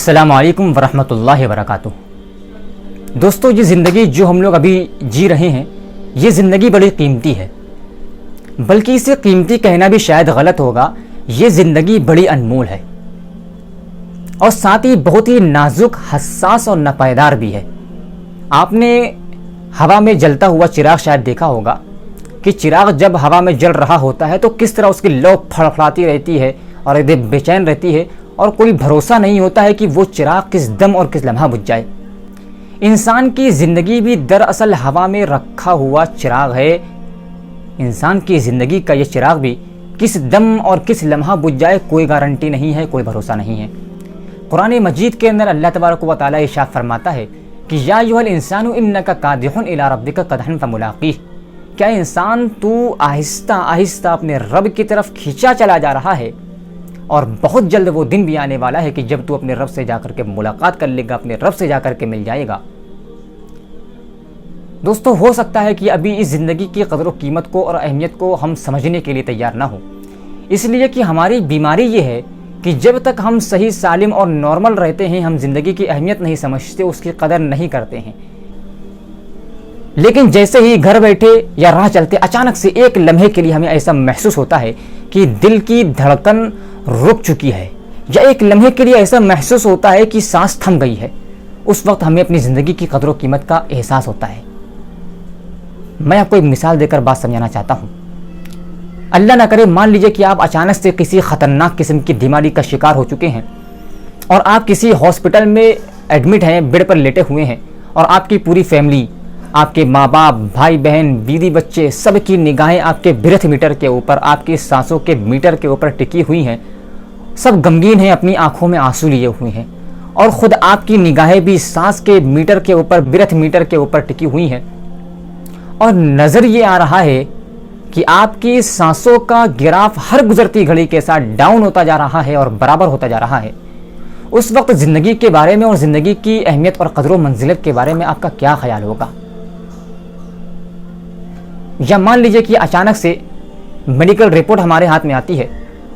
السلام علیکم ورحمۃ اللہ وبرکاتہ۔ دوستو، یہ زندگی جو ہم لوگ ابھی جی رہے ہیں، یہ زندگی بڑی قیمتی ہے، بلکہ اسے قیمتی کہنا بھی شاید غلط ہوگا۔ یہ زندگی بڑی انمول ہے اور ساتھ ہی بہت ہی نازک، حساس اور ناپائیدار بھی ہے۔ آپ نے ہوا میں جلتا ہوا چراغ شاید دیکھا ہوگا کہ چراغ جب ہوا میں جل رہا ہوتا ہے تو کس طرح اس کی لو پھڑپھڑاتی رہتی ہے اور ایک دم بے چین رہتی ہے، اور کوئی بھروسہ نہیں ہوتا ہے کہ وہ چراغ کس دم اور کس لمحہ بجھ جائے۔ انسان کی زندگی بھی دراصل ہوا میں رکھا ہوا چراغ ہے۔ انسان کی زندگی کا یہ چراغ بھی کس دم اور کس لمحہ بجھ جائے کوئی گارنٹی نہیں ہے، کوئی بھروسہ نہیں ہے۔ قرآن مجید کے اندر اللہ تبارک و تعالیٰ ارشاد فرماتا ہے کہ یا ایھا الانسان انک کادح الی ربک قدحا فملاقیہ، کیا انسان تو آہستہ آہستہ اپنے رب کی طرف کھینچا چلا جا رہا ہے، اور بہت جلد وہ دن بھی آنے والا ہے کہ جب تو اپنے رب سے جا کر کے ملاقات کر لے گا، اپنے رب سے جا کر کے مل جائے گا۔ دوستو، ہو سکتا ہے کہ ابھی اس زندگی کی قدر و قیمت کو اور اہمیت کو ہم سمجھنے کے لیے تیار نہ ہوں، اس لیے کہ ہماری بیماری یہ ہے کہ جب تک ہم صحیح سالم اور نارمل رہتے ہیں، ہم زندگی کی اہمیت نہیں سمجھتے، اس کی قدر نہیں کرتے ہیں۔ لیکن جیسے ہی گھر بیٹھے یا راہ چلتے اچانک سے ایک لمحے کے لیے ہمیں ایسا محسوس ہوتا ہے کہ دل کی دھڑکن رک چکی ہے، یا ایک لمحے کے لیے ایسا محسوس ہوتا ہے کہ سانس تھم گئی ہے، اس وقت ہمیں اپنی زندگی کی قدر و قیمت کا احساس ہوتا ہے۔ میں آپ کو ایک مثال دے کر بات سمجھانا چاہتا ہوں۔ اللہ نہ کرے، مان لیجئے کہ آپ اچانک سے کسی خطرناک قسم کی بیماری کا شکار ہو چکے ہیں اور آپ کسی ہاسپٹل میں ایڈمٹ ہیں، بیڈ پر لیٹے ہوئے ہیں، اور آپ کی پوری فیملی، آپ کے ماں باپ، بھائی بہن، بیوی بچے، سب کی نگاہیں آپ کے برتھ میٹر کے اوپر، آپ کی سانسوں کے میٹر کے اوپر ٹکی ہوئی ہیں۔ سب غمگین ہیں، اپنی آنکھوں میں آنسو لیے ہوئے ہیں، اور خود آپ کی نگاہیں بھی سانس کے میٹر کے اوپر، برتھ میٹر کے اوپر ٹکی ہوئی ہیں، اور نظر یہ آ رہا ہے کہ آپ کی سانسوں کا گراف ہر گزرتی گھڑی کے ساتھ ڈاؤن ہوتا جا رہا ہے اور برابر ہوتا جا رہا ہے۔ اس وقت زندگی کے بارے میں اور زندگی کی اہمیت اور قدر و منزلت کے بارے میں آپ کا کیا خیال ہوگا؟ یا مان لیجئے کہ اچانک سے میڈیکل رپورٹ ہمارے ہاتھ میں آتی ہے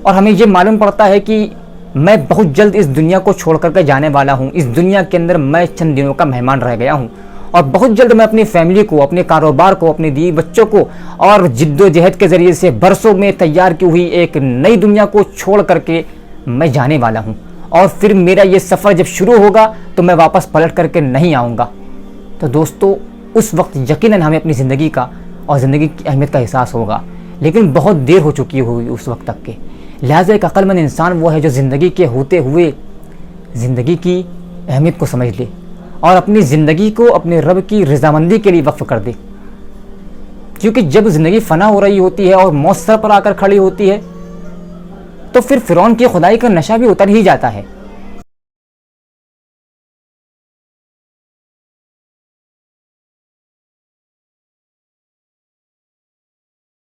اور ہمیں یہ معلوم پڑتا ہے کہ میں بہت جلد اس دنیا کو چھوڑ کر کے جانے والا ہوں، اس دنیا کے اندر میں چند دنوں کا مہمان رہ گیا ہوں، اور بہت جلد میں اپنی فیملی کو، اپنے کاروبار کو، اپنے بیوی بچوں کو اور جد و جہد کے ذریعے سے برسوں میں تیار کی ہوئی ایک نئی دنیا کو چھوڑ کر کے میں جانے والا ہوں، اور پھر میرا یہ سفر جب شروع ہوگا تو میں واپس پلٹ کر کے نہیں آؤں گا۔ تو دوستو، اس وقت یقیناً ہمیں اپنی زندگی کا اور زندگی کی اہمیت کا احساس ہوگا، لیکن بہت دیر ہو چکی ہوگی اس وقت تک کے۔ لہٰذا ایک عقل مند انسان وہ ہے جو زندگی کے ہوتے ہوئے زندگی کی اہمیت کو سمجھ لے اور اپنی زندگی کو اپنے رب کی رضامندی کے لیے وقف کر دے، کیونکہ جب زندگی فنا ہو رہی ہوتی ہے اور موت سر پر آ کر کھڑی ہوتی ہے تو پھر فرعون کی خدائی کا نشہ بھی اتر ہی جاتا ہے۔